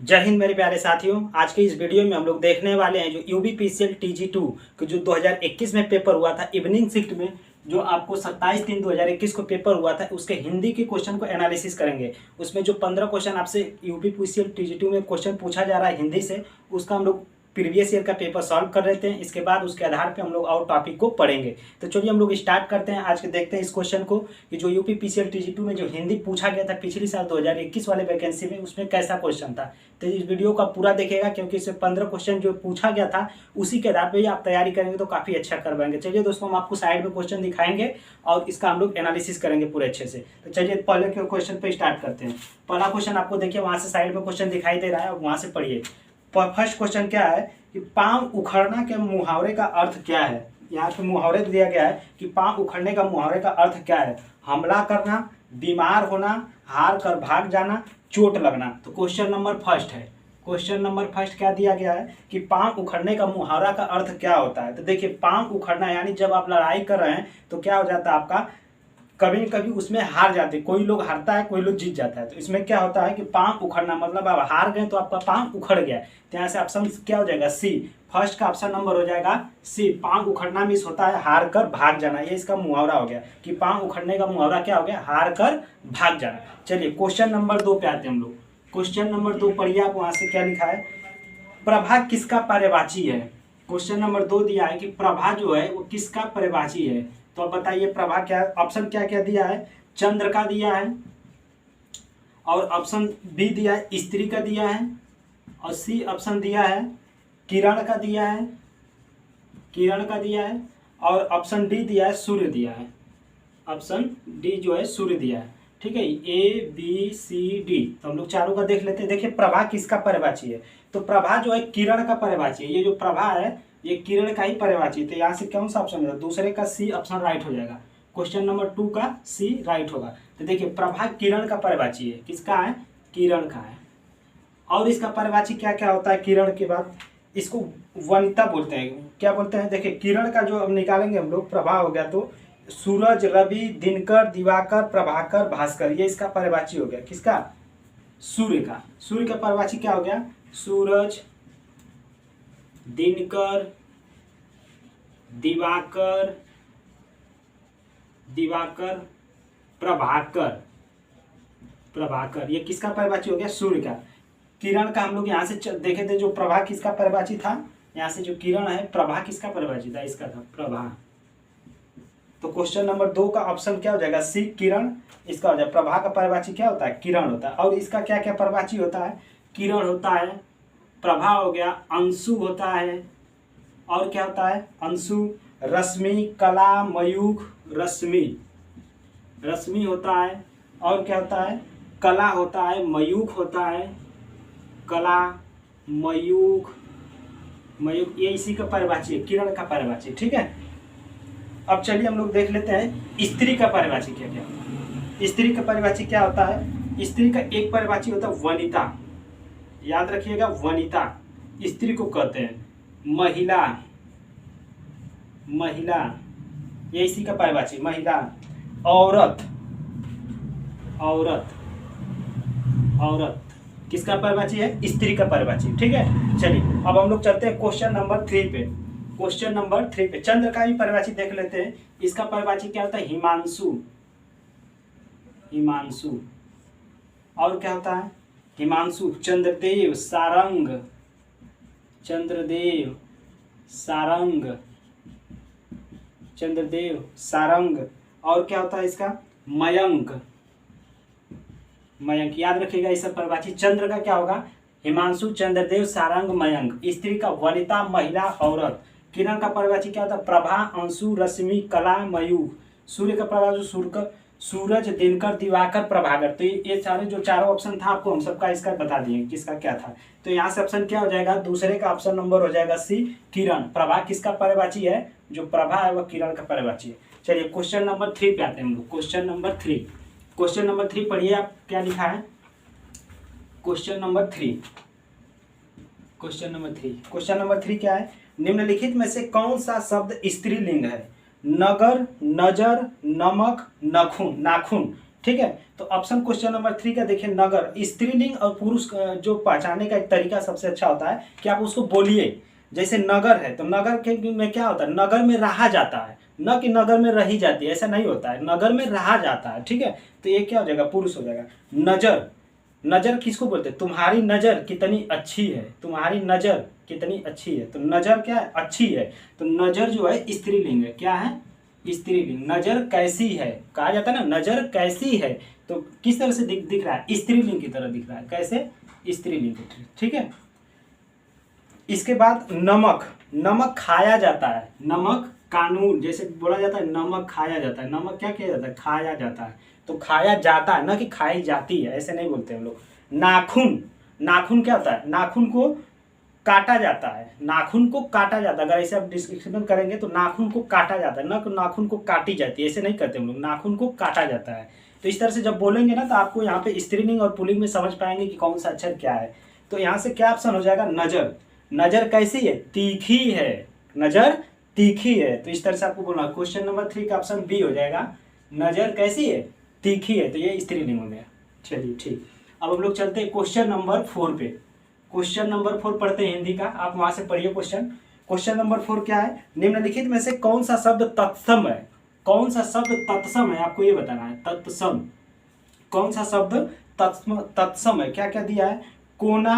जय हिंद मेरे प्यारे साथियों। आज के इस वीडियो में हम लोग देखने वाले हैं जो यूबीपीसीएल TG2 के जो 2021 में पेपर हुआ था इवनिंग शिफ्ट में, जो आपको 27/3/2021 को पेपर हुआ था, उसके हिंदी के क्वेश्चन को एनालिसिस करेंगे। उसमें जो 15 क्वेश्चन आपसे यूबीपीसीएल TG2 में क्वेश्चन पूछा जा रहा है हिंदी से, उसका हम लोग प्रीवियस ईयर का पेपर सॉल्व कर लेते हैं। इसके बाद उसके आधार पे हम लोग और टॉपिक को पढ़ेंगे। तो चलिए हम लोग स्टार्ट करते हैं। आज के देखते हैं इस क्वेश्चन को कि जो यूपीपीसीएल TG2 में जो हिंदी पूछा गया था पिछली साल 2021 वाले वैकेंसी में, उसमें कैसा क्वेश्चन था। तो इस वीडियो का पूरा देखेगा क्योंकि इसमें 15 क्वेश्चन जो पूछा गया था उसी के आधार पर ही आप तैयारी करेंगे तो काफ़ी अच्छा कर पाएंगे। चलिए दोस्तों, हम आपको साइड में क्वेश्चन दिखाएंगे और इसका हम लोग एनालिसिस करेंगे पूरे अच्छे से। तो चलिए पहले के क्वेश्चन पे स्टार्ट करते हैं। पहला क्वेश्चन आपको देखिए वहाँ से साइड में क्वेश्चन दिखाई दे रहा है और वहाँ से पढ़िए। फर्स्ट क्वेश्चन क्या है कि पाँव उखड़ना के मुहावरे का अर्थ क्या है। यहाँ पे मुहावरे दिया गया है कि पाँव उखड़ने का मुहावरे का अर्थ क्या है। हमला करना, बीमार होना, हार कर भाग जाना, चोट लगना। तो क्वेश्चन नंबर फर्स्ट है। क्वेश्चन नंबर फर्स्ट क्या दिया गया है कि पाँव उखड़ने का मुहावरा का अर्थ क्या होता है। तो देखिए, पाँव उखड़ना यानी जब आप लड़ाई कर रहे हैं तो क्या हो जाता है आपका, कभी न कभी उसमें हार जाते, कोई लोग हारता है कोई लोग जीत जाता है। तो इसमें क्या होता है कि पाँव उखड़ना मतलब आप हार गए तो आपका पाँव उखड़ गया। तो यहाँ से ऑप्शन क्या हो जाएगा, सी। फर्स्ट का ऑप्शन नंबर हो जाएगा सी। पाँव उखड़ना मीन्स होता है हार कर भाग जाना। ये इसका मुहावरा हो गया कि पाँव उखड़ने का मुहावरा क्या हो गया, हार कर भाग जाना। चलिए क्वेश्चन नंबर 2 पे आते हैं हम लोग। क्वेश्चन नंबर 2 पढ़िए आप, वहाँ से क्या लिखा है। प्रभा किसका पर्यायवाची है। क्वेश्चन नंबर 2 दिया है कि प्रभा जो है वो किसका पर्यायवाची है। तो अब बताइए प्रभा क्या, ऑप्शन क्या क्या दिया है। चंद्र का दिया है, और ऑप्शन बी दिया है स्त्री का दिया है, और सी ऑप्शन दिया है किरण का दिया है, किरण का दिया है, और ऑप्शन डी दिया है सूर्य दिया है। ऑप्शन डी जो है सूर्य दिया है। ठीक है, A B C D। तो हम लोग चारों का देख लेते हैं। देखिए प्रभा किसका पर्यायवाची है। तो प्रभा जो है किरण का पर्यायवाची है। ये जो प्रभा है ये किरण का ही पर्यायवाची है। तो यहाँ से कौन सा ऑप्शन है, दूसरे का सी ऑप्शन राइट हो जाएगा। क्वेश्चन नंबर 2 का सी राइट होगा। तो देखिए प्रभा किरण का पर्यायवाची है। किसका है, किरण का है। और इसका पर्यायवाची क्या क्या होता है किरण के बाद, इसको वनिता बोलते हैं। क्या बोलते हैं, देखिए किरण का जो अब निकालेंगे हम लोग, प्रभा हो गया तो सूरज, रवि, दिनकर, दिवाकर, प्रभाकर, भास्कर, ये इसका पर्यायवाची हो गया। किसका, सूर्य का। सूर्य का पर्यायवाची क्या हो गया, सूरज, दिनकर, दिवाकर, दिवाकर, प्रभाकर, प्रभाकर, ये किसका पर्यायवाची हो गया, सूर्य का। किरण का हम लोग यहाँ से देखे थे, जो प्रभा किसका पर्यायवाची था, यहाँ से जो किरण है प्रभा किसका पर्यायवाची था, इसका था प्रभा। तो क्वेश्चन नंबर 2 का ऑप्शन क्या हो जाएगा, सी किरण। इसका हो जाएगा प्रभा का पर्यायवाची क्या होता है, किरण होता है। और इसका क्या क्या पर्यायवाची होता है, किरण होता है, प्रभा हो गया, अंशु होता है, और क्या होता है, अंशु, रश्मि, कला, मयूख, रश्मि, रश्मि होता है, और क्या होता है, कला होता है, मयूख होता है, कला, मयूख, मयूख, ये इसी का पर्यायवाची है, किरण का पर्यायवाची। ठीक है, अब चलिए हम लोग देख लेते हैं स्त्री का पर्यायवाची क्या क्या होता है। स्त्री का पर्यायवाची क्या होता है, स्त्री का एक पर्यायवाची होता है वनिता। याद रखिएगा, वनिता स्त्री को कहते हैं। महिला, महिला, ये इसी का पर्यायवाची महिला। औरत, औरत, औरत किसका पर्यायवाची है, स्त्री का पर्यायवाची। ठीक है, चलिए अब हम लोग चलते हैं क्वेश्चन नंबर 3 पे। क्वेश्चन नंबर 3 पे चंद्र का भी पर्यायवाची देख लेते हैं। इसका पर्यायवाची क्या होता है, हिमांशु, हिमांशु। और क्या होता है, हिमांशु, चंद्रदेव, सारंग, चंद्रदेव, सारंग, चंद्रदेव, सारंग। और क्या होता है इसका, मयंक, मयंक। याद रखिएगा इस सब पर्यायवाची। चंद्र का क्या होगा, हिमांशु, चंद्रदेव, सारंग, मयंक। स्त्री का वनिता, महिला, औरत। किरण का पर्यायवाची क्या होता है, प्रभा, अंशु, रश्मि, कला, मयूख। सूर्य का पर्यायवाची सूरज, दिनकर, दिवाकर, प्रभाकर। तो ये सारे जो चारों ऑप्शन था आपको हम सबका इसका बता दिए किसका क्या था। तो यहाँ से ऑप्शन क्या हो जाएगा, दूसरे का ऑप्शन नंबर हो जाएगा सी, किरण। प्रभा किसका पर्यायवाची है, जो प्रभा है वह किरण का पर्यायवाची है। चलिए क्वेश्चन नंबर 3 पे आते हैं हम लोग। क्वेश्चन नंबर 3, क्वेश्चन नंबर 3 पढ़िए आप, क्या लिखा है। Question number 3, question number 3, question number 3 क्या है, निम्नलिखित में से कौन सा शब्द स्त्रीलिंग है। नगर, नजर, नमक, नखून, नाखून। ठीक है। तो ऑप्शन क्वेश्चन नंबर 3 का देखिए, नगर स्त्रीलिंग और पुरुष जो पहचानने का एक तरीका सबसे अच्छा होता है कि आप उसको बोलिए। जैसे नगर है तो नगर के में क्या होता है, नगर में रहा जाता है, न कि नगर में रही जाती है, ऐसा नहीं होता है, नगर में रहा जाता है, ठीक है। तो ये क्या हो जाएगा, पुरुष हो जाएगा। नजर, नजर किसको बोलते हैं, तुम्हारी नजर कितनी अच्छी है, तुम्हारी नजर कितनी अच्छी है, तो नजर क्या है, अच्छी है। तो नजर जो है स्त्रीलिंग है, क्या है, स्त्रीलिंग। नजर कैसी है कहा जाता है ना, नजर कैसी है, तो किस तरह से दिख रहा है, स्त्रीलिंग की तरह दिख रहा है, कैसे, स्त्रीलिंग की तरह, ठीक है। इसके बाद नमक, नमक खाया जाता है, नमक कानून, जैसे बोला जाता है नमक खाया जाता है, नमक क्या किया जाता है, खाया जाता है। तो खाया जाता है, ना कि खाई जाती है, ऐसे नहीं बोलते हम लोग। नाखून, नाखून क्या होता है, नाखून को काटा जाता है, नाखून को काटा जाता है, अगर ऐसे आप डिस्क्रिप्शन करेंगे तो नाखून को काटा जाता है, ना नाखून को काटी जाती है, ऐसे नहीं करते हम लोग, नाखून को काटा जाता है। तो इस तरह से जब बोलेंगे ना तो आपको यहाँ पे स्त्रीलिंग और पुल्लिंग में समझ पाएंगे कि कौन सा अक्षर क्या है। तो यहाँ से क्या ऑप्शन हो जाएगा, नजर। नजर कैसी है, तीखी है, नजर तीखी है। तो इस तरह से आपको बोलना, क्वेश्चन नंबर 3 का ऑप्शन बी हो जाएगा, नजर कैसी है, तीखी है, तो ये स्त्रीलिंग हो गया। चलिए ठीक, अब हम लोग चलते हैं क्वेश्चन नंबर 4 पे। क्वेश्चन नंबर 4 पढ़ते हैं हिंदी का, आप वहां से पढ़िए क्वेश्चन। क्वेश्चन नंबर 4 क्या है, निम्नलिखित में से कौन सा शब्द तत्सम है, कौन सा शब्द तत्सम है, आपको ये बताना है, तत्सम, कौन सा शब्द तत्सम है। क्या क्या दिया है, कोना,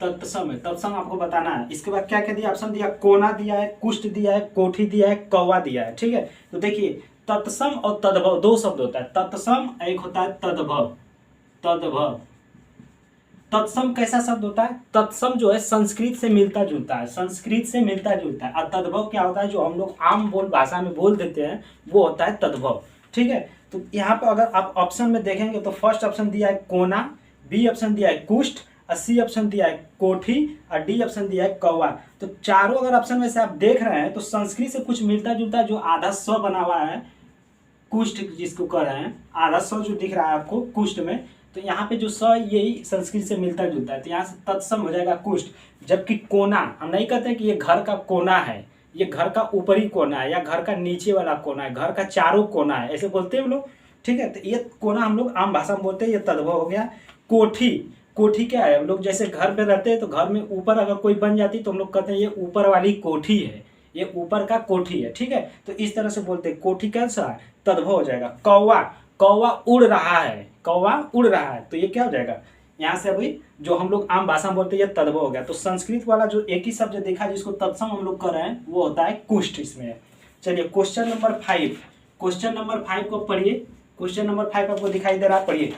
तत्सम है, तत्सम आपको बताना है। इसके बाद क्या क्या दिया, ऑप्शन दिया, कोना दिया है, कुष्ठ दिया है, कोठी दिया है, कौवा दिया है, ठीक है। तो देखिए तत्सम और तद्भव दो शब्द होता है, तत्सम एक होता है तद्भव, तद्भव। तत्सम कैसा शब्द होता है, तत्सम जो है संस्कृत से मिलता जुलता है, संस्कृत से मिलता जुलता है। और तद्भव क्या होता है, जो हम लोग आम बोल भाषा में बोल देते हैं वो होता है तद्भव, ठीक है। तो यहाँ पर अगर आप ऑप्शन में देखेंगे तो फर्स्ट ऑप्शन दिया है कोना, बी ऑप्शन दिया है कुष्ठ, और सी ऑप्शन दिया है कोठी, और डी ऑप्शन दिया है कौवा। तो चारों अगर ऑप्शन में से आप देख रहे हैं तो संस्कृत से कुछ मिलता जुलता जो आधा स्व बना हुआ है, कुष्ठ जिसको कह रहे हैं, आधा स्व जो दिख रहा है आपको कुष्ठ में, तो यहाँ पे जो स यही संस्कृत से मिलता जुलता है, तो यहाँ से तत्सम हो जाएगा कुष्ठ। जबकि कोना, हम नहीं कहते कि ये घर का कोना है, ये घर का ऊपरी कोना है, या घर का नीचे वाला कोना है, घर का चारों कोना है, ऐसे बोलते हैं हम लोग, ठीक है। तो ये कोना हम लोग आम भाषा में बोलते हैं, ये तद्भव हो गया। कोठी, कोठी क्या है, हम लोग जैसे घर पे रहते हैं तो घर में ऊपर अगर कोई बन जाती तो हम लोग कहते हैं ये ऊपर वाली कोठी है, ये ऊपर का कोठी है, ठीक है। तो इस तरह से बोलते हैं, कोठी कैसा है, तद्भव हो जाएगा। कौवा, कौवा उड़ रहा है, कौवा उड़ रहा है, तो ये क्या हो जाएगा, यहाँ से अभी जो हम लोग आम भाषा में बोलते हैं ये तद्भव हो गया। तो संस्कृत वाला जो एक ही शब्द देखा जिसको तत्सम हम लोग कर रहे हैं वो होता है कुष्ठ इसमें। चलिए क्वेश्चन नंबर 5, क्वेश्चन नंबर 5 को पढ़िए। क्वेश्चन नंबर 5 आपको दिखाई दे रहा है, पढ़िए।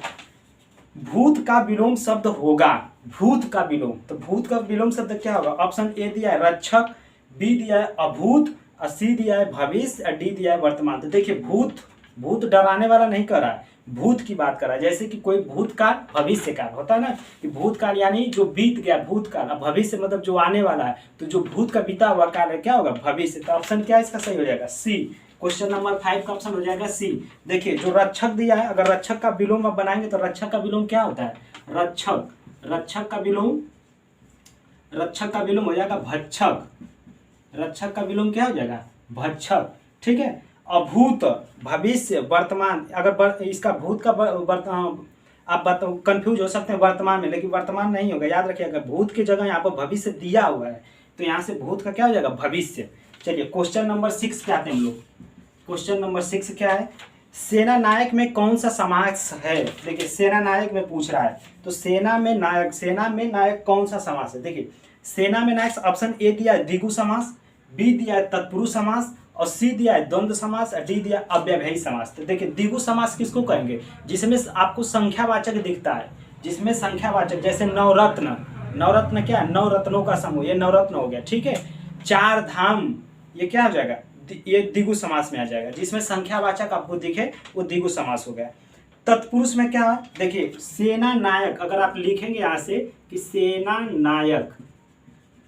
भूत का विलोम शब्द होगा, भूत का विलोम, तो भूत का विलोम शब्द क्या होगा, ऑप्शन ए दिया है रक्षक, बी दिया है अभूत, और सी दिया है भविष्य, और डी दिया है वर्तमान। तो देखिए भूत, भूत डराने वाला नहीं कर रहा है, भूत की बात कर रहा है। जैसे कि कोई भूतकाल भविष्यकाल होता है ना, कि भूतकाल यानी जो बीत गया भूतकाल, अब भविष्य मतलब जो आने वाला है, तो जो भूत का बीता हुआ काल है क्या होगा, भविष्य। तो ऑप्शन क्या है इसका सही हो जाएगा, सी। क्वेश्चन नंबर 5 का ऑप्शन हो जाएगा सी। देखिए जो रक्षक दिया है, अगर रक्षक का विलोम आप बनाएंगे तो रक्षक का विलोम क्या होता है, रक्षक, रक्षक का विलोम, रक्षक का विलोम हो जाएगा भक्षक, रक्षक का विलोम क्या हो जाएगा, भक्षक, ठीक है। अभूत, भविष्य, वर्तमान, अगर इसका भूत का आप कंफ्यूज हो सकते हैं वर्तमान में, लेकिन वर्तमान नहीं होगा, याद रखिए। अगर भूत की जगह यहाँ पर भविष्य दिया हुआ है तो यहाँ से भूत का क्या हो जाएगा, भविष्य। चलिए क्वेश्चन नंबर 6 पे आते हैं हम लोग। क्वेश्चन नंबर 6 क्या है, सेना नायक में कौन सा समास है। देखिए सेना नायक में पूछ रहा है, तो सेना में नायक, सेना में नायक कौन सा समास है। देखिए सेना में नायक ऑप्शन ए दिया है द्विगु समास, बी दिया है तत्पुरुष समास, और सी दिया है द्वंद्व समास, और डी दिया अव्ययभावी समास। तो देखिए द्विगु समास किसको कहेंगे, जिसमें आपको संख्यावाचक दिखता है, जिसमें संख्यावाचक, जैसे नवरत्न, नवरत्न क्या है, नवरत्नों का समूह, ये नवरत्न हो गया, ठीक है। चार धाम, ये क्या हो जाएगा, ये द्विगु समास में आ जाएगा, जिसमें संख्यावाचक आपको दिखे वो द्विगु समास हो गया। तत्पुरुष में क्या है, देखिए सेना नायक, अगर आप लिखेंगे यहाँ से कि सेना नायक,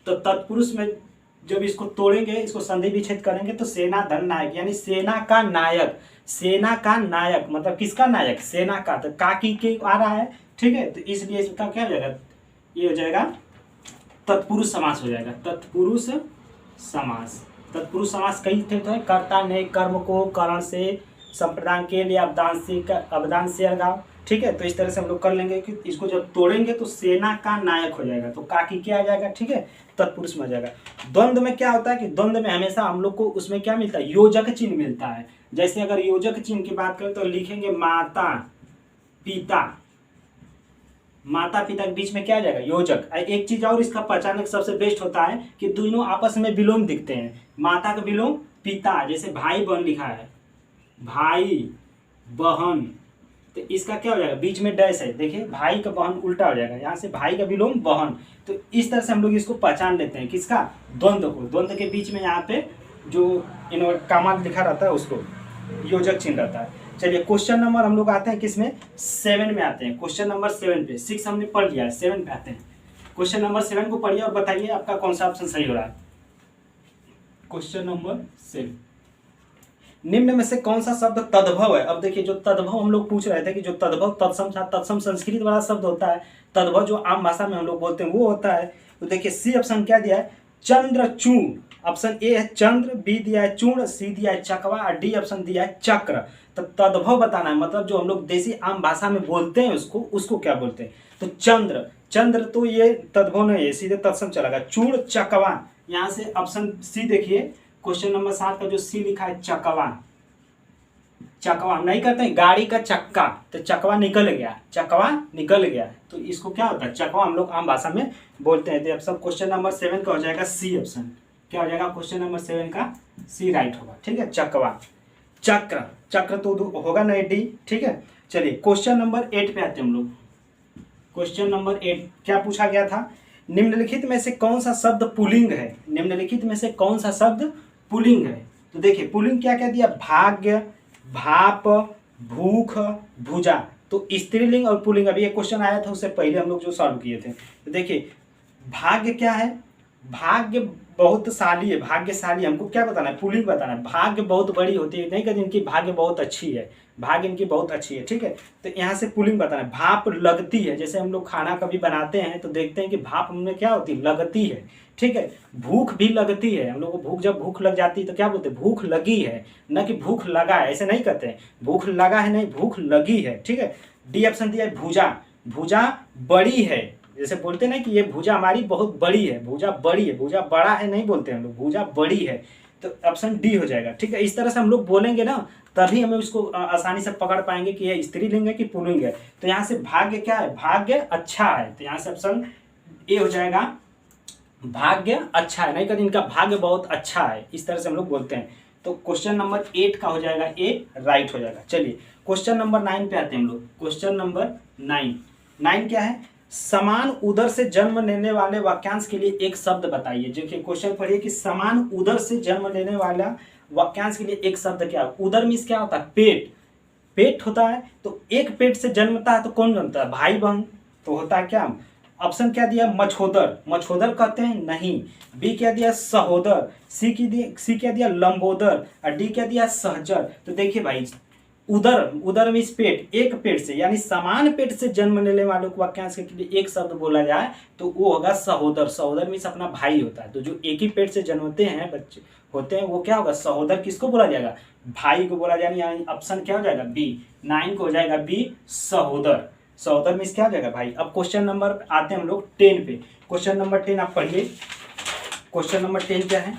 तो तत्पुरुष में जब इसको तोड़ेंगे, इसको संधि विच्छेद करेंगे तो सेना धन नायक, यानी सेना का नायक, सेना का नायक मतलब किसका नायक, सेना का, तो का की के आ रहा है, ठीक है। तो इसलिए इसका क्या हो जाएगा, ये हो जाएगा तत्पुरुष समास हो जाएगा, तत्पुरुष समास। तत्पुरुष समास कई थे, तो कर्ता ने कर्म को करण से संप्रदान के लिए अवदान से लगाओ। ठीक है, तो इस तरह से हम लोग कर लेंगे कि इसको जब तोड़ेंगे तो सेना का नायक हो जाएगा, तो काकी क्या आ जाएगा, ठीक है, तत्पुरुष में आ जाएगा। द्वंद्व में क्या होता है कि द्वंद्व में हमेशा हम लोग को उसमें क्या मिलता है, योजक चिन्ह मिलता है। जैसे अगर योजक चिन्ह की बात करें तो लिखेंगे माता पिता, माता पिता के बीच में क्या आ जाएगा, योजक। एक चीज और इसका पहचानने सबसे बेस्ट होता है कि दोनों आपस में विलोम दिखते हैं। माता का विलोम पिता, जैसे भाई बहन लिखा है, भाई बहन, तो इसका क्या हो जाएगा, बीच में डैश है, देखिए भाई का बहन उल्टा हो जाएगा, यहाँ से भाई का विलोम बहन। तो इस तरह से हम लोग इसको पहचान लेते हैं, किसका, द्वंद्व को। द्वंद्व के बीच में यहाँ पे जो कामा लिखा रहता है उसको योजक चिन्ह रहता है। चलिए क्वेश्चन नंबर हम लोग आते हैं किसमें, 7 में आते हैं। क्वेश्चन नंबर 7 पे, 6 हमने पढ़ लिया है, 7 पे आते हैं। क्वेश्चन नंबर 7 को पढ़िए और बताइए आपका कौन सा ऑप्शन सही हो रहा है। क्वेश्चन नंबर 7, निम्न में से कौन सा शब्द तद्भव है। अब देखिए जो तद्भव हम लोग पूछ रहे थे कि जो तद्भव तत्सम संस्कृत वाला शब्द होता है, तद्भव जो आम भाषा में हम लोग बोलते हैं वो होता है। तो देखिए सी ऑप्शन क्या दिया है, चंद्रचूर्ण। ऑप्शन ए है चंद्र, बी दिया है चूर्ण, सी दिया है चकवा और डी ऑप्शन दिया है चक्र। तो तद्भव बताना है, मतलब जो हम लोग देसी आम भाषा में बोलते हैं उसको क्या बोलते हैं। तो चंद्र तो ये तद्भव नहीं है, सीधे तत्सम चलेगा। चूर्ण चकवा, यहाँ से ऑप्शन सी देखिए क्वेश्चन नंबर 7 का जो सी लिखा है चकवा। चकवा हम नहीं कहते हैं गाड़ी का चक्का, तो चकवा निकल गया, तो इसको क्या होता है, चकवा हम लोग आम भाषा में बोलते हैं। तो ऑप्शन क्वेश्चन नंबर 7 का हो जाएगा सी ऑप्शन। क्या हो जाएगा, क्वेश्चन नंबर 7 का सी राइट होगा। ठीक है, चकवा। चक्र तो होगा नहीं, डी। ठीक है, चलिए क्वेश्चन नंबर 8 पे आते हैं हम लोग। क्वेश्चन नंबर 8 क्या पूछा गया था, निम्नलिखित में से कौन सा शब्द पुल्लिंग है। निम्नलिखित में से कौन सा शब्द पुल्लिंग है। तो देखिए पुल्लिंग क्या क्या दिया, भाग्य, भाप, भूख, भुजा। तो स्त्रीलिंग और पुल्लिंग, अभी एक क्वेश्चन आया था उससे पहले हम लोग जो सॉल्व किए थे। तो देखिए भाग्य क्या है, भाग्य बहुत शाली है, भाग्यशाली। हमको क्या बताना है, पुल्लिंग बताना है। भाग्य बहुत बड़ी होती है, नहीं कहते इनकी भाग्य बहुत अच्छी है, भाग्य इनकी बहुत अच्छी है। ठीक है, तो यहाँ से पुल्लिंग बताना है। भाप लगती है, जैसे हम लोग खाना कभी बनाते हैं तो देखते हैं कि भाप हमें क्या होती है, लगती है। ठीक है, भूख भी लगती है, हम लोग को भूख, जब भूख लग जाती है तो क्या बोलते हैं, भूख लगी है, न कि भूख लगा है, ऐसे नहीं कहते हैं भूख लगा है, नहीं भूख लगी है। ठीक है, डी ऑप्शन दिया है भुजा। भुजा बड़ी है, जैसे बोलते हैं ना कि ये भुजा हमारी बहुत बड़ी है, भुजा बड़ी है, भुजा बड़ा है नहीं बोलते हम लोग, भुजा बड़ी है। तो ऑप्शन डी हो जाएगा। ठीक है, इस तरह से हम लोग बोलेंगे ना तभी हमें उसको आसानी से पकड़ पाएंगे कि ये स्त्रीलिंग है कि पुल्लिंग है। तो यहाँ से भाग्य क्या है, भाग्य अच्छा है, तो यहाँ से ऑप्शन ए हो जाएगा, भाग्य अच्छा है, नहीं कहते इनका भाग्य बहुत अच्छा है, इस तरह से हम लोग बोलते हैं। तो क्वेश्चन नंबर 8 का हो जाएगा ए राइट हो जाएगा। चलिए क्वेश्चन नंबर 9 पे आते हैं हम लोग। क्वेश्चन नंबर 9 क्या है, समान उदर से जन्म लेने वाले वाक्यांश के लिए एक शब्द बताइए। देखिए क्वेश्चन पढ़िए कि समान उदर से जन्म लेने वाला वाक्यांश के लिए एक शब्द क्या है। उदर मीन्स क्या होता है, पेट होता है। तो एक पेट से जन्मता है तो कौन जन्मता है, भाई बहन। तो होता है क्या, ऑप्शन क्या दिया, मछोदर कहते हैं नहीं। बी क्या दिया, सहोदर। सी क्या दिया, लंबोदर। और डी क्या दिया, सहचर। तो देखिए भाई उदर मीन्स पेट, एक पेट से यानी समान पेट से जन्म लेने वालों को वाक्यांश के लिए एक शब्द बोला जाए तो वो होगा सहोदर। सहोदर मीन्स अपना भाई होता है। तो जो एक ही पेट से जन्मते हैं बच्चे होते हैं वो क्या होगा, सहोदर। किसको बोला जाएगा, भाई को बोला जाएगा। यानी ऑप्शन क्या हो जाएगा, बी। 9 को हो जाएगा बी, सहोदर मीन्स क्या हो जाएगा भाई। अब क्वेश्चन नंबर आते हैं हम लोग 10 पे। क्वेश्चन नंबर 10 आप पढ़िए। क्वेश्चन नंबर 10 क्या है,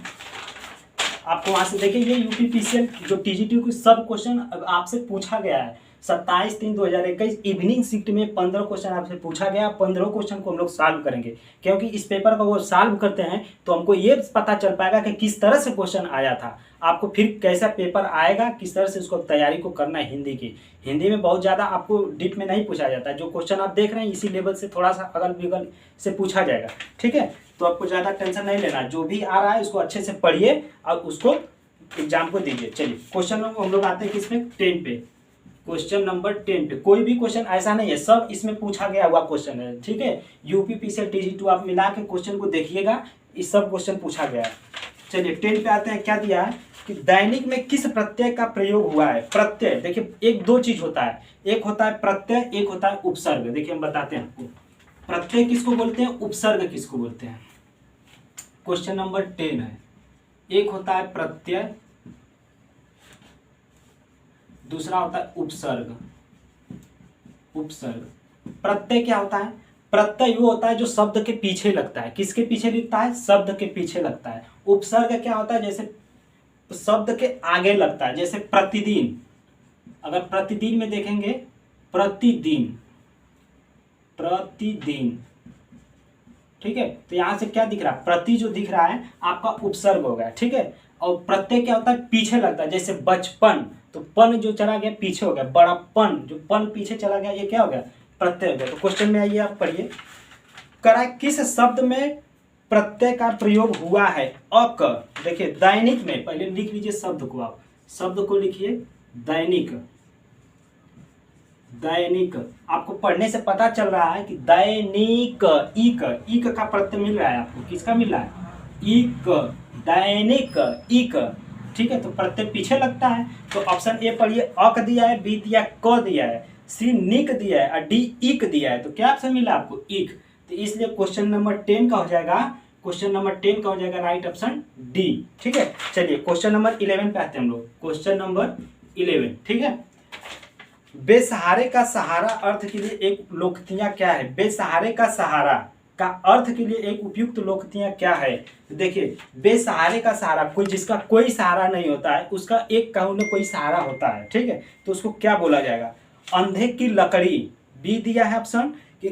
आपको वहां से देखिए ये यूपीपीसीएल जो टीजीटी को सब क्वेश्चन आपसे पूछा गया है। 27/3/2021 इवनिंग शिफ्ट में 15 क्वेश्चन आपसे पूछा गया। 15 क्वेश्चन को हम लोग सॉल्व करेंगे, क्योंकि इस पेपर को वो सॉल्व करते हैं तो हमको ये पता चल पाएगा कि किस तरह से क्वेश्चन आया था, आपको फिर कैसा पेपर आएगा, किस तरह से उसको तैयारी को करना है। हिंदी में बहुत ज़्यादा आपको डीप में नहीं पूछा जाता है। जो क्वेश्चन आप देख रहे हैं इसी लेवल से थोड़ा सा अगल बगल से पूछा जाएगा। ठीक है, तो आपको ज़्यादा टेंशन नहीं लेना, जो भी आ रहा है उसको अच्छे से पढ़िए और उसको एग्जाम को दीजिए। चलिए क्वेश्चन हम लोग आते हैं किसमें, 10 पे। क्वेश्चन नंबर 10 पे कोई भी क्वेश्चन ऐसा नहीं है, सब इसमें पूछा गया हुआ क्वेश्चन है। ठीक है, यूपीपीसीएल टीजी2 आप मिला के क्वेश्चन को देखिएगा, इस सब क्वेश्चन पूछा गया है। चलिए 10 पे आते हैं। क्या दिया है कि दैनिक में किस प्रत्यय का प्रयोग हुआ है। प्रत्यय देखिए एक दो चीज होता है, एक होता है प्रत्यय, एक होता है उपसर्ग। देखिए हम बताते हैं आपको, प्रत्यय किसको बोलते हैं, उपसर्ग किसको बोलते हैं। क्वेश्चन नंबर 10 है, एक होता है प्रत्यय, दूसरा होता है उपसर्ग। उपसर्ग। प्रत्यय क्या होता है? प्रत्यय वो होता है जो शब्द के पीछे लगता है। किसके पीछे लगता है? शब्द के पीछे लगता है। उपसर्ग क्या होता है? जैसे शब्द के आगे लगता है, जैसे प्रतिदिन। अगर प्रतिदिन में देखेंगे, प्रतिदिन, प्रतिदिन, ठीक है, तो यहां से क्या दिख रहा है? प्रति जो दिख रहा है आपका उपसर्ग हो गया, ठीक है। और प्रत्यय क्या होता है? पीछे लगता है, जैसे बचपन, तो पन जो चला गया पीछे हो गया, बड़ापन जो पन पीछे चला गया, ये क्या हो गया? प्रत्यय हो गया। तो क्वेश्चन में आइए, आप पढ़िए, करा किस शब्द में प्रत्यय का प्रयोग हुआ है? अक। देखिए दैनिक में, पहले लिख लीजिए शब्द को, आप शब्द को लिखिए दैनिक। दैनिक, आपको पढ़ने से पता चल रहा है कि दैनिक, इक, इक का प्रत्यय मिल रहा है आपको। किसका मिल रहा है? इक, दैनिक, इक, ठीक है। तो प्रत्यय पीछे लगता है। तो ऑप्शन ए पढ़िए, अक दिया है, बी दिया, क दिया है, सी निक दिया है और डी इक दिया है। तो क्या ऑप्शन मिला आपको? इक। तो इसलिए क्वेश्चन नंबर 10 का हो जाएगा, क्वेश्चन नंबर 10 का हो जाएगा राइट ऑप्शन डी, ठीक है। चलिए क्वेश्चन नंबर 11 पे आते हैं हम लोग। क्वेश्चन नंबर 11, ठीक है। बेसहारे का सहारा अर्थ के लिए एक लोकतियां क्या है? बेसहारे का सहारा का अर्थ के लिए एक उपयुक्त लोकतियां क्या है? तो देखिए, बेसहारे का सहारा, कोई जिसका कोई सहारा नहीं होता है, उसका एक कहूँ न कोई सहारा होता है, ठीक है। तो उसको क्या बोला जाएगा? अंधे की लकड़ी, बी दिया है ऑप्शन कि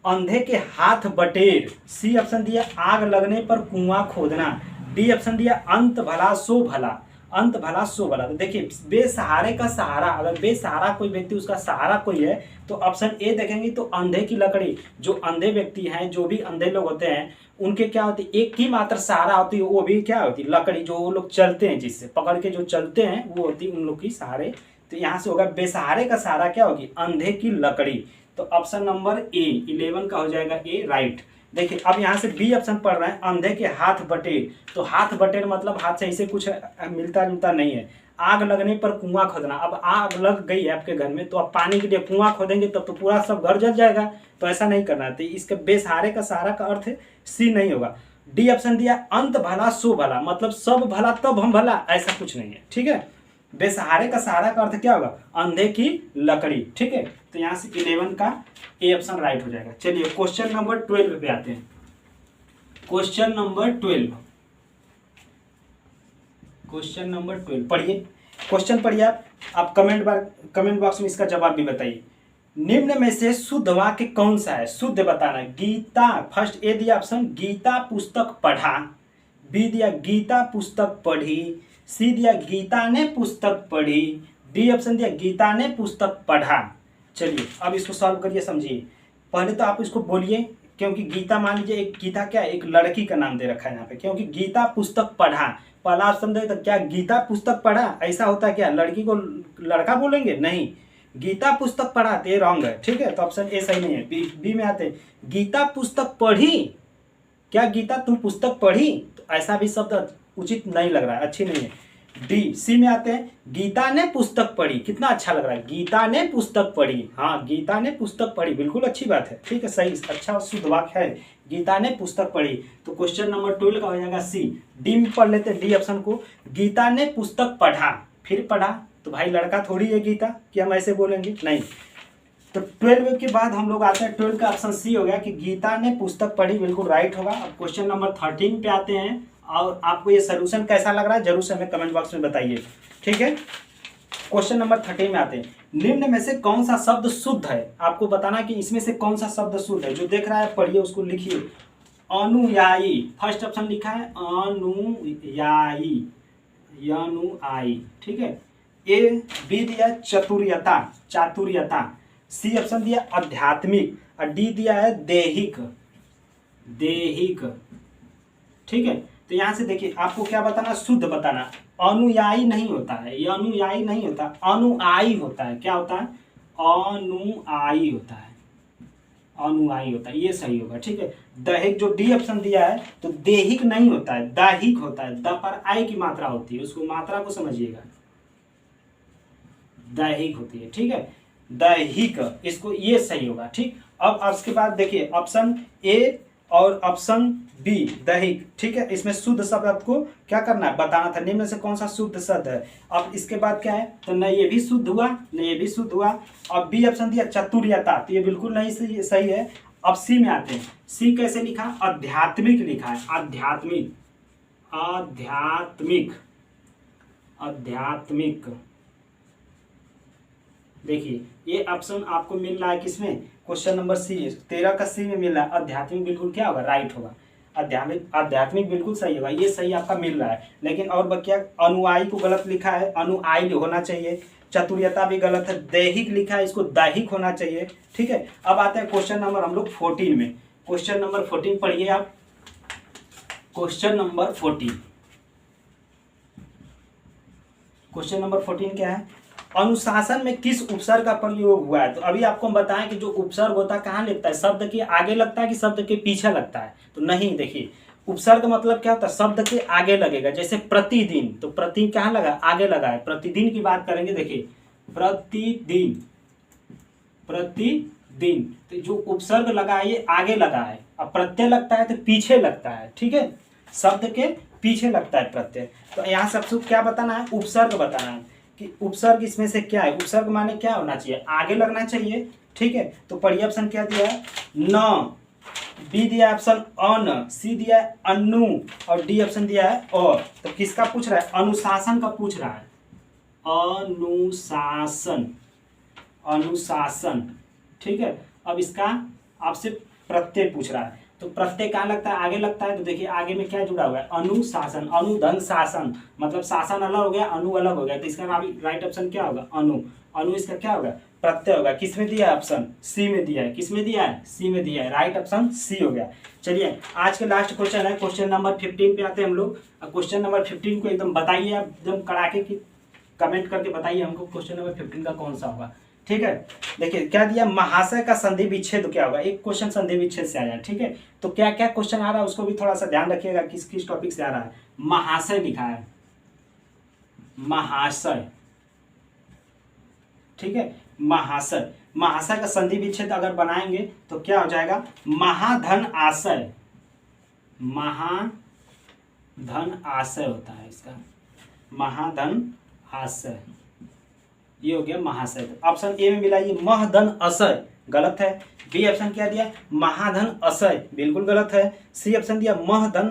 अंधे के हाथ बटेर, सी ऑप्शन दिया आग लगने पर कुआं खोदना, डी ऑप्शन दिया अंत भला सो भला, अंत भला सो भला। तो देखिए, बेसहारे का सहारा, अगर बेसहारा कोई व्यक्ति, उसका सहारा कोई है, तो ऑप्शन ए देखेंगे तो अंधे की लकड़ी। जो अंधे व्यक्ति हैं, जो भी अंधे लोग होते हैं, उनके क्या होती है? एक ही मात्र सहारा होती है, वो भी क्या होती है? लकड़ी। जो वो लोग चलते हैं, जिससे पकड़ के जो चलते हैं, वो होती है उन लोग की सहारे। तो यहाँ से होगा बेसहारे का सहारा क्या होगी? अंधे की लकड़ी। तो ऑप्शन नंबर ए 11 का हो जाएगा ए राइट। देखिए अब यहाँ से बी ऑप्शन पढ़ रहे हैं, अंधे के हाथ बटेर। तो हाथ बटेर मतलब हाथ से ऐसे कुछ मिलता जुलता नहीं है। आग लगने पर कुआं खोदना, अब आग लग गई है आपके घर में, तो आप पानी के लिए कुआं खोदेंगे तब तो पूरा सब घर जल जाएगा। तो ऐसा नहीं करना। तो इसके बेसहारे का सहारा का अर्थ सी नहीं होगा। डी ऑप्शन दिया अंत भला सो भला, मतलब सब भला तब हम भला, ऐसा कुछ नहीं है, ठीक है। बेसहारे का सहारा का अर्थ क्या होगा? अंधे की लकड़ी, ठीक है। तो यहाँ से 11 का ए ऑप्शन राइट हो जाएगा। चलिए क्वेश्चन नंबर 12 पे आते हैं। क्वेश्चन नंबर 12, क्वेश्चन नंबर 12 पढ़िए। क्वेश्चन पढ़िए आप कमेंट बॉक्स में इसका जवाब भी बताइए। निम्न में से शुद्ध वाक्य कौन सा है? शुद्ध बताना। गीता, फर्स्ट ए दिया ऑप्शन गीता पुस्तक पढ़ा, बी दिया गीता पुस्तक पढ़ी, सी दिया गीता ने पुस्तक पढ़ी, डी ऑप्शन दिया गीता ने पुस्तक पढ़ा। चलिए अब इसको सॉल्व करिए, समझिए। पहले तो आप इसको बोलिए, क्योंकि गीता, मान लीजिए एक गीता क्या है? एक लड़की का नाम दे रखा है यहाँ पे, क्योंकि गीता पुस्तक पढ़ा, पहला ऑप्शन दे तो क्या गीता पुस्तक पढ़ा ऐसा होता है क्या? लड़की को लड़का बोलेंगे? नहीं, गीता पुस्तक पढ़ा, तो ये रॉन्ग है, ठीक है। तो ऑप्शन ए सही नहीं है। बी में आते हैं, गीता पुस्तक पढ़ी, क्या गीता तुम पुस्तक पढ़ी? तो ऐसा भी शब्द उचित नहीं लग रहा है, अच्छी नहीं है। डी। सी में आते हैं, गीता ने पुस्तक पढ़ी, कितना अच्छा लग रहा है, गीता ने पुस्तक पढ़ी। हाँ, गीता ने पुस्तक पढ़ी, बिल्कुल अच्छी बात है, ठीक है, सही, अच्छा शुद्ध वाक्य है, गीता ने पुस्तक पढ़ी। तो क्वेश्चन नंबर 12 का हो जाएगा सी। डी में पढ़ लेते हैं, डी ऑप्शन को, गीता ने पुस्तक पढ़ा, फिर पढ़ा, तो भाई लड़का थोड़ी है गीता कि हम ऐसे बोलेंगे, नहीं। तो 12 के बाद हम लोग आते हैं, 12 का ऑप्शन सी हो गया कि गीता ने पुस्तक पढ़ी, बिल्कुल राइट होगा। अब क्वेश्चन नंबर 13 पे आते हैं, और आपको ये सोल्यूशन कैसा लग रहा है जरूर से हमें कमेंट बॉक्स में बताइए, ठीक है। क्वेश्चन नंबर 13 में आते हैं, निम्न में से कौन सा शब्द शुद्ध है? आपको बताना कि इसमें से कौन सा शब्द शुद्ध है। जो देख रहा है पढ़िए, उसको लिखिए। अनुयायी, फर्स्ट ऑप्शन लिखा है अनुयायी, अनुयायी, ठीक है। ए बी दिया चतुर्यता, चातुर्यता, सी ऑप्शन दिया आध्यात्मिक, और डी दिया है दैहिक, दैहिक, ठीक है। तो यहाँ से देखिए आपको क्या बताना, शुद्ध बताना। अनुयायी नहीं होता है, ये अनुयायी नहीं होता, अनुयायी होता है। क्या होता है? अनुयायी होता है, अनुयायी होता है, ये सही होगा, ठीक है। दैहिक जो डी ऑप्शन दिया है, तो दैहिक नहीं होता है, दैहिक होता है, द पर आई की मात्रा होती है, उसको मात्रा को समझिएगा, दैहिक होती है, ठीक है, दैहिक, इसको ये सही होगा, ठीक। अब उसके बाद देखिए ऑप्शन ए और ऑप्शन बी दैहिक। ठीक है, इसमें शुद्ध शब्द आपको क्या करना है, बताना था निम्न में से कौन सा शुद्ध शब्द है। अब इसके बाद क्या है, तो न ये भी शुद्ध हुआ न ये भी शुद्ध हुआ। अब बी ऑप्शन दिया चतुर्यता, तो ये बिल्कुल नहीं सही है। अब सी में आते हैं, सी कैसे लिखा, आध्यात्मिक लिखा है, आध्यात्मिक आध्यात्मिक आध्यात्मिक। देखिए ये ऑप्शन आपको मिल रहा है किसमें, क्वेश्चन नंबर सी, 13 का सी में मिल रहा है। आध्यात्मिक बिल्कुल क्या होगा, राइट होगा। आध्यात्मिक बिल्कुल सही होगा, ये सही आपका मिल रहा है। लेकिन और बकिया अनुयायी को गलत लिखा है, अनुयायी होना चाहिए। चतुर्यता भी गलत है, दैहिक लिखा है, इसको दैहिक होना चाहिए। ठीक है, अब आते हैं क्वेश्चन नंबर हम लोग 14 में। क्वेश्चन नंबर 14 पढ़िए आप। क्वेश्चन नंबर 14, क्वेश्चन नंबर 14 क्या है, अनुशासन में किस उपसर्ग का प्रयोग हुआ है। तो अभी आपको हम बताएं कि जो उपसर्ग होता है कहाँ लगता है, शब्द के आगे लगता है कि शब्द के पीछे लगता है। तो नहीं, देखिए उपसर्ग मतलब क्या होता है, शब्द के आगे लगेगा। जैसे प्रतिदिन, तो प्रति कहाँ लगा, आगे लगा है। प्रतिदिन की बात करेंगे, देखिए प्रतिदिन, प्रतिदिन, तो जो उपसर्ग लगा है ये आगे लगा है। अब प्रत्यय लगता है तो पीछे लगता है। ठीक है, शब्द के पीछे लगता है प्रत्यय। तो यहाँ सबसे क्या बताना है, उपसर्ग बताना है कि उपसर्ग इसमें से क्या है। उपसर्ग माने क्या होना चाहिए, आगे लगना चाहिए। ठीक है, तो पढ़िए ऑप्शन क्या दिया है, न, बी दिया है ऑप्शन अन, सी दिया है अनु, और डी ऑप्शन दिया है और। तो किसका पूछ रहा है, अनुशासन का पूछ रहा है, अनुशासन, अनुशासन। ठीक है, अब इसका आपसे प्रत्यय पूछ रहा है, तो प्रत्यय कहाँ लगता है, आगे लगता है। तो देखिए आगे में क्या जुड़ा हुआ है, अनुशासन, अनुधन शासन, मतलब शासन अलग हो गया, अनु अलग हो गया। तो इसका राइट ऑप्शन क्या होगा, अनु। अनु इसका क्या होगा, प्रत्यय होगा। किसमें दिया है ऑप्शन, सी में दिया है। किसमें दिया है, सी में दिया है। राइट ऑप्शन सी हो गया। चलिए आज के लास्ट क्वेश्चन है, क्वेश्चन नंबर 15 पे आते हैं हम लोग। क्वेश्चन नंबर 15 को एकदम बताइए आप, एकदम कड़ाके की कमेंट करके बताइए हमको क्वेश्चन नंबर 15 का कौन सा होगा। ठीक है, देखिए क्या दिया, महाशय का संधि विच्छेद क्या होगा। एक क्वेश्चन संधि विच्छेद से आया। ठीक है, तो क्या क्या क्वेश्चन आ रहा है उसको भी थोड़ा सा ध्यान रखिएगा, किस किस टॉपिक से आ रहा है। महाशय लिखा है, महाशय। ठीक है, महाशय, महाशय का संधि विच्छेद अगर बनाएंगे तो क्या हो जाएगा, महाधन आशय, महाधन आशय होता है इसका, महाधन आशय, ये हो गया महाशय। तो ऑप्शन ए में मिला ये महधन असय, गलत है। बी ऑप्शन क्या दिया, महाधन असय, बिल्कुल गलत है। सी ऑप्शन दिया महधन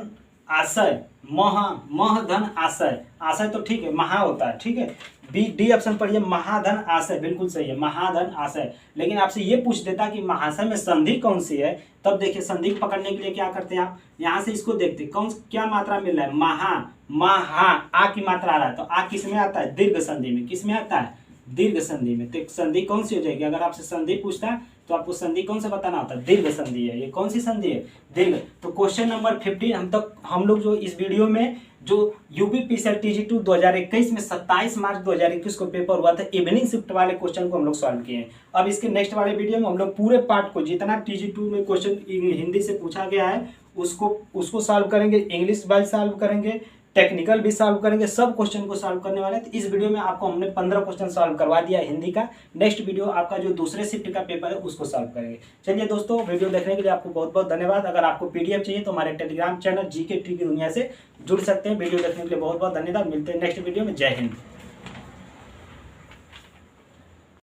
आशय, महधन आशय, आशय तो ठीक है, महा होता है। ठीक है, बी डी ऑप्शन पढ़िए, महाधन आशय, बिल्कुल सही है, महाधन आशय। लेकिन आपसे ये पूछ देता कि महाशय में संधि कौन सी है, तब देखिए संधि पकड़ने के लिए क्या करते हैं आप, यहाँ से इसको देखते कौन क्या मात्रा मिल रहा है, महा, महा, आ की मात्रा आ रहा है। तो आ किस में आता है, दीर्घ संधि में। किस में आता है, दीर्घ संधि में। तो संधि कौन सी हो जाएगी, अगर आपसे संधि पूछता है तो आपको संधि कौन सा बताना होता है, दीर्घ संधि है। ये कौन सी संधि है, दीर्घ। तो क्वेश्चन नंबर 15 हम लोग जो इस वीडियो में जो यूपीपीसीएल TG2 2021 में 27 मार्च 2021 को पेपर हुआ था, इवनिंग शिफ्ट वाले क्वेश्चन को हम लोग सॉल्व किए हैं। अब इसके नेक्स्ट वाले वीडियो में हम लोग पूरे पार्ट को, जितना TG2 में क्वेश्चन हिंदी से पूछा गया है उसको सॉल्व करेंगे, इंग्लिश वाइज सॉल्व करेंगे, टेक्निकल भी सॉल्व करेंगे, सब क्वेश्चन को सॉल्व करने वाले हैं। तो इस वीडियो में आपको हमने 15 क्वेश्चन सॉल्व करवा दिया है हिंदी का। नेक्स्ट वीडियो आपका जो दूसरे शिफ्ट का पेपर है उसको सॉल्व करेंगे। चलिए दोस्तों, वीडियो देखने के लिए आपको बहुत बहुत धन्यवाद। अगर आपको PDF चाहिए तो हमारे टेलीग्राम चैनल GK ट्री की दुनिया से जुड़ सकते हैं। वीडियो देखने के लिए बहुत बहुत धन्यवाद। मिलते हैं नेक्स्ट वीडियो में। जय हिंद।